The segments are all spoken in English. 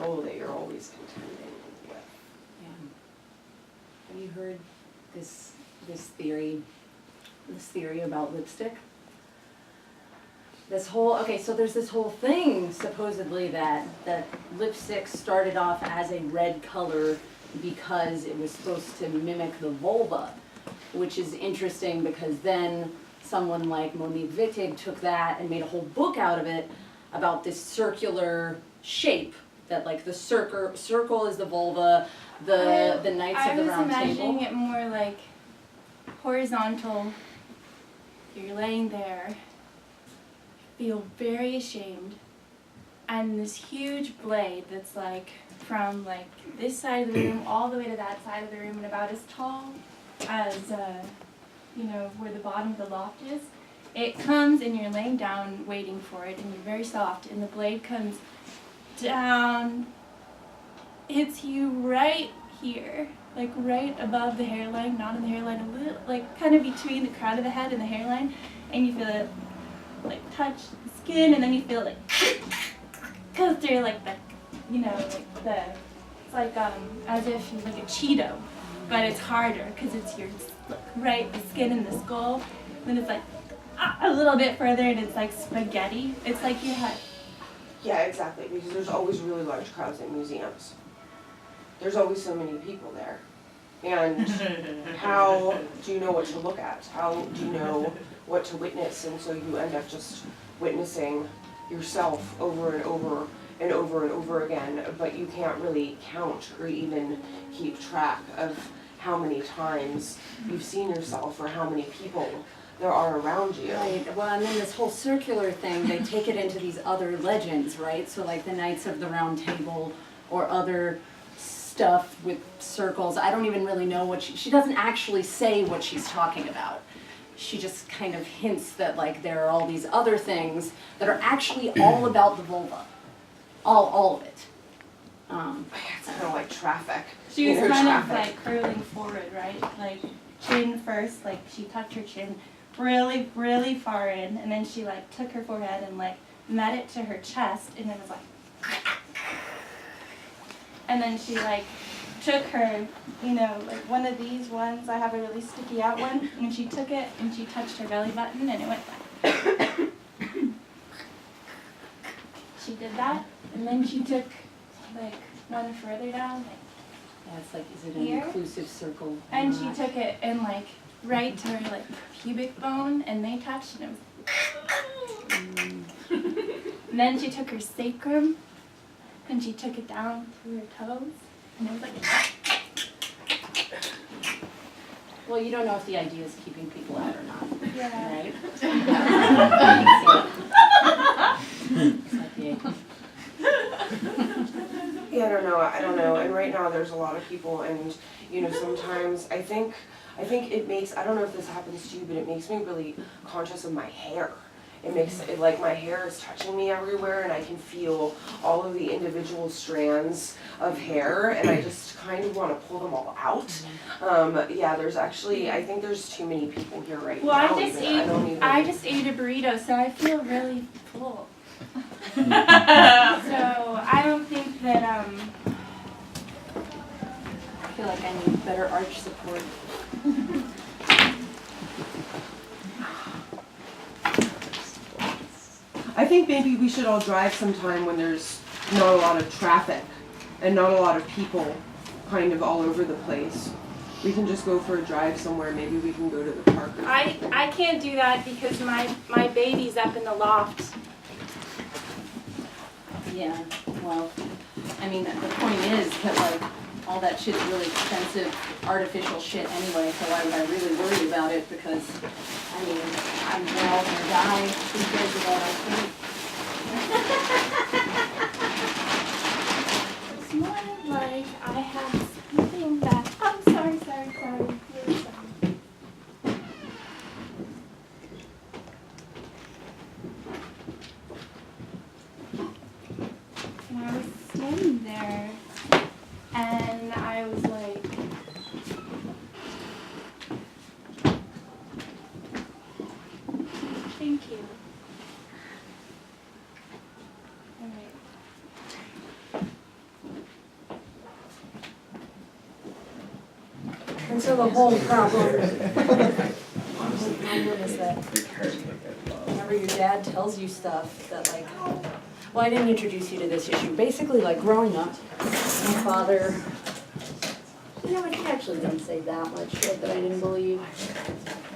goal that you're always contending with. Yeah. Have you heard this theory about lipstick? So there's this whole thing supposedly that lipstick started off as a red color because it was supposed to mimic the vulva, which is interesting because then someone like Monique Wittig took that and made a whole book out of it about this circular shape, that like the circle is the vulva, the Knights of the Round Table. I was imagining it more like horizontal. You're laying there, feel very ashamed, and this huge blade that's like from like this side of the room all the way to that side of the room and about as tall as where the bottom of the loft is. It comes and you're laying down waiting for it and you're very soft and the blade comes down, hits you right here, like right above the hairline, not in the hairline, a little, like kind of between the crown of the head and the hairline, and you feel it like touch the skin, and then you feel it goes through like the, it's like as if you're like a Cheeto, but it's harder because it's your right, the skin and the skull. Then it's like a little bit further, and it's like spaghetti. It's like your head. Yeah, exactly, because there's always really large crowds at museums. There's always so many people there. And how do you know what to look at? How do you know what to witness? And so you end up just witnessing yourself over and over and over and over again, but you can't really count or even keep track of how many times you've seen yourself or how many people there are around you. Right, well, and then this whole circular thing, they take it into these other legends, right? So like the Knights of the Round Table or other stuff with circles. I don't even really know what she doesn't actually say what she's talking about. She just kind of hints that like there are all these other things that are actually all about the vulva. All of it. It's kind of like traffic. She was kind of like curling forward, right? Like chin first, like she tucked her chin really, really far in, and then she like took her forehead and like met it to her chest, and then was like, and then she like took her, like one of these ones, I have a really sticky out one, and she took it and she touched her belly button and it went like, she did that, and then she took like one further down, like, yeah, it's like, is it an here? Inclusive circle? And she took it and like right to her like pubic bone, and they touched, and it was and then she took her sacrum and she took it down through her toes, and it was like, well, you don't know if the idea is keeping people out or not, yeah. right? It's like the idea. Yeah, I don't know. And right now there's a lot of people, and sometimes I think it makes, I don't know if this happens to you, but it makes me really conscious of my hair. It makes it like my hair is touching me everywhere, and I can feel all of the individual strands of hair, and I just kind of want to pull them all out. Yeah, there's actually, I think there's too many people here right now. I just ate a burrito, so I feel really full. So I don't think that I feel like I need better arch support. I think maybe we should all drive sometime when there's not a lot of traffic and not a lot of people kind of all over the place. We can just go for a drive somewhere. Maybe we can go to the park. I can't do that because my baby's up in the loft. Yeah, well, I mean, the point is that like all that shit's really expensive, artificial shit anyway, so why would I really worry about it? Because, I mean, we're all gonna die. Who cares about our food? It's more like I have something that, oh, sorry, really sorry. And I was standing there, and I was like, thank you. All right. so the whole problem is that whenever your dad tells you stuff that like, well, I didn't introduce you to this issue. Basically, like growing up, my father, you know, he actually didn't say that much shit that I didn't believe.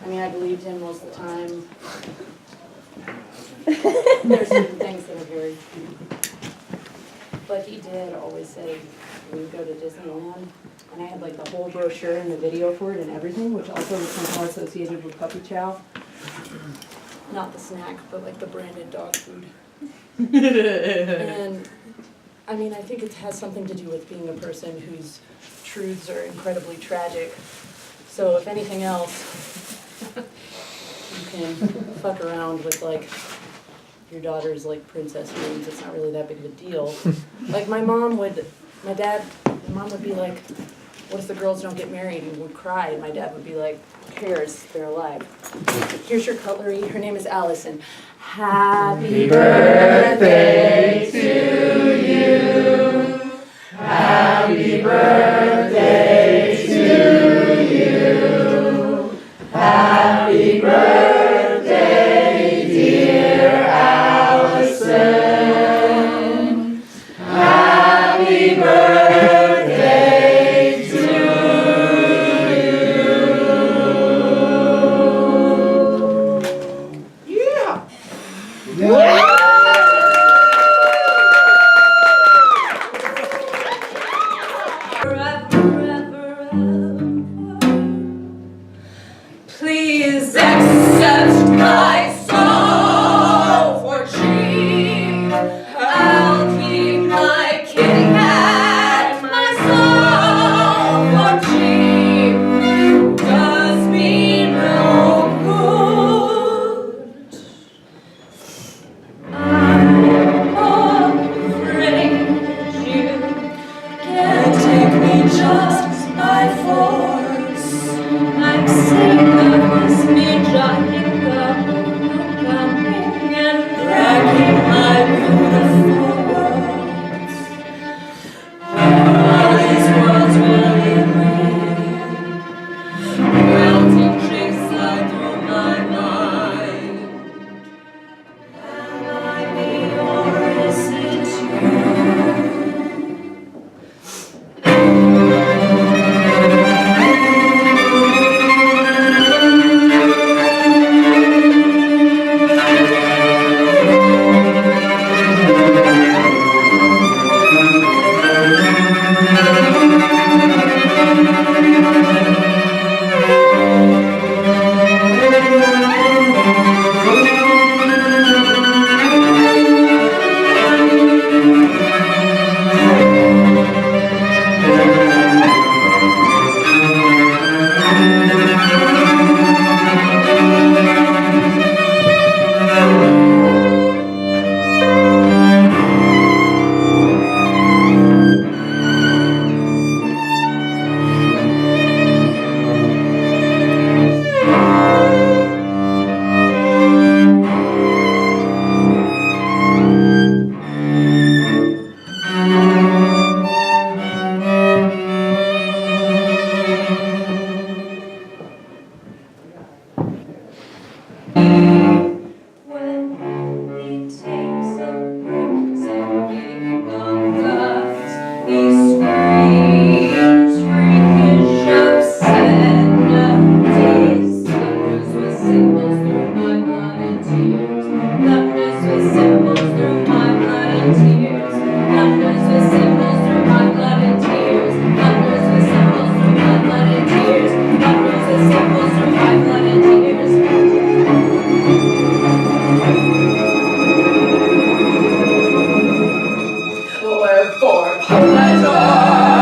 I mean, I believed him most of the time. There's certain things that are very true. But he did always say, we would go to Disneyland, and I had like the whole brochure and the video for it and everything, which also was somehow associated with puppy chow. Not the snack, but like the branded dog food. And I mean, I think it has something to do with being a person whose truths are incredibly tragic. So if anything else, you can fuck around with like your daughter's like princess dreams. It's not really that big of a deal. Like my mom would be like, what if the girls don't get married, and would cry, and my dad would be like, who cares, they're alive. Here's your cutlery, her name is Allison. Happy birthday to you. Happy birthday to you. Happy birthday, dear Allison. Happy birthday to you. Yeah. Please accept my soul for cheap. I'll keep my kitty cat, my soul for cheap. Does me no good. I'm afraid you can't take me just by force. I'm sick of this me-jogging coming and dragging my beautiful worlds. All these worlds really bring melting jigsaw through my mind. Am I me or is it you? For pleasure.